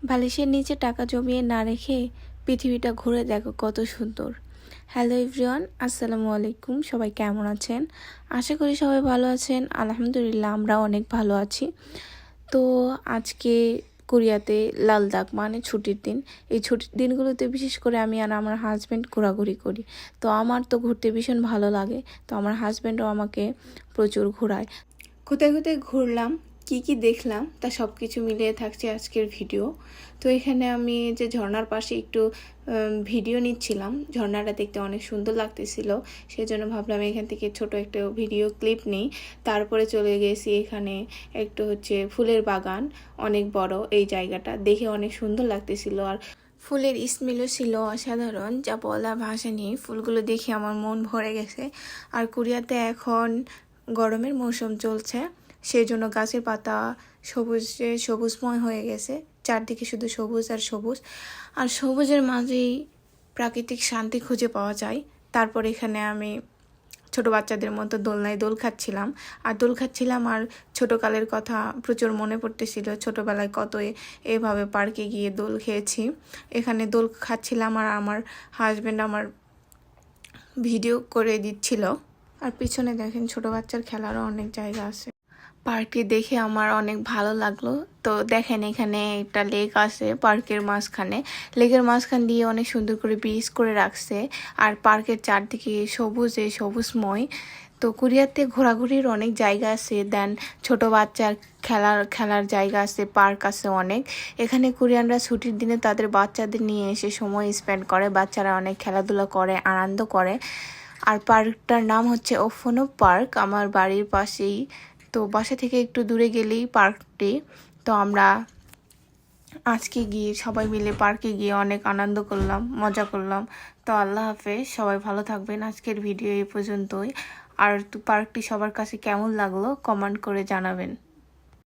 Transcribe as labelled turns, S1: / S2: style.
S1: বালিশের নিচে টাকা জমিয়ে না রেখে পৃথিবীটা ঘুরে দেখো কত সুন্দর। হ্যালো এভরিওয়ান, আসসালামু আলাইকুম। সবাই কেমন আছেন? আশা করি সবাই ভালো আছেন। আলহামদুলিল্লাহ, আমরা অনেক ভালো আছি। তো আজকে কোরিয়াতে লাল দাগ মানে ছুটির দিন। এই ছুটির দিনগুলোতে বিশেষ করে আমি আর আমার হাজব্যান্ড ঘোরাঘুরি করি। তো আমার তো ঘুরতে ভীষণ ভালো লাগে। তো আমার হাজব্যান্ডও আমাকে প্রচুর ঘোরায়। কোথায় কোথায় ঘুরলাম, কি কি দেখলাম, তা সব কিছু মিলিয়ে থাকছে আজকের ভিডিও। তো এখানে আমি যে ঝর্ণার পাশে একটু ভিডিও নিচ্ছিলাম, ঝর্ণাটা দেখতে অনেক সুন্দর লাগতেছিল, সেই জন্য ভাবলাম এখান থেকে ছোট একটা ভিডিও ক্লিপ নিই। তারপরে চলে গেছি এখানে একটু ফুলের বাগান, অনেক বড় এই জায়গাটা, দেখে অনেক সুন্দর লাগতেছিল। আর ফুলের স্মেলও ছিল অসাধারণ, যা বলা ভাষা নেই। ফুলগুলো দেখে আমার মন ভরে গেছে। আর কোরিয়াতে এখন গরমের মৌসুম চলছে, সেই জন্য গাছের পাতা সবুজময় হয়ে গেছে। চারদিকে শুধু সবুজ আর সবুজ, আর সবুজের মাঝেই প্রাকৃতিক শান্তি খুঁজে পাওয়া যায়। তারপর এখানে আমি ছোট বাচ্চাদের মতো দোলনায় দোল খাচ্ছিলাম আর ছোটকালের কথা প্রচুর মনে পড়তেছিল। ছোটবেলায় কত এভাবে পার্কে গিয়ে দোল খেয়েছি। এখানে দোল খাচ্ছিলাম আর আমার হাজব্যান্ড আমার ভিডিও করে দিচ্ছিল। আর পিছনে দেখেন ছোট বাচ্চার খেলারও অনেক জায়গা আছে। পার্কটি দেখে আমার অনেক ভালো লাগলো। তো দেখেন এখানে একটা লেক আছে পার্কের মাঝখানে। লেকের মাঝখান দিয়ে অনেক সুন্দর করে ব্রিজ করে রাখছে, আর পার্কের চারদিকে সবুজময়। তো কোরিয়াতে ঘোরাঘুরির অনেক জায়গা আছে, দেন ছোট বাচ্চার খেলার জায়গা আছে, পার্ক আছে অনেক। এখানে কোরিয়ানরা ছুটির দিনে তাদের বাচ্চাদের নিয়ে এসে সময় স্পেন্ড করে, বাচ্চারা অনেক খেলাধুলা করে, আনন্দ করে। আর পার্কটার নাম হচ্ছে ওফোনো পার্ক, আমার বাড়ির পাশেই। তো বাসা থেকে একটু দূরে গেলেই পার্কটি। তো আমরা আজকে গিয়ে সবাই মিলে পার্কে গিয়ে অনেক আনন্দ করলাম, মজা করলাম। তো আল্লাহ হাফেজ, সবাই ভালো থাকবেন। আজকের ভিডিও এই পর্যন্তই। আর পার্কটি সবার কাছে কেমন লাগলো কমেন্ট করে জানাবেন।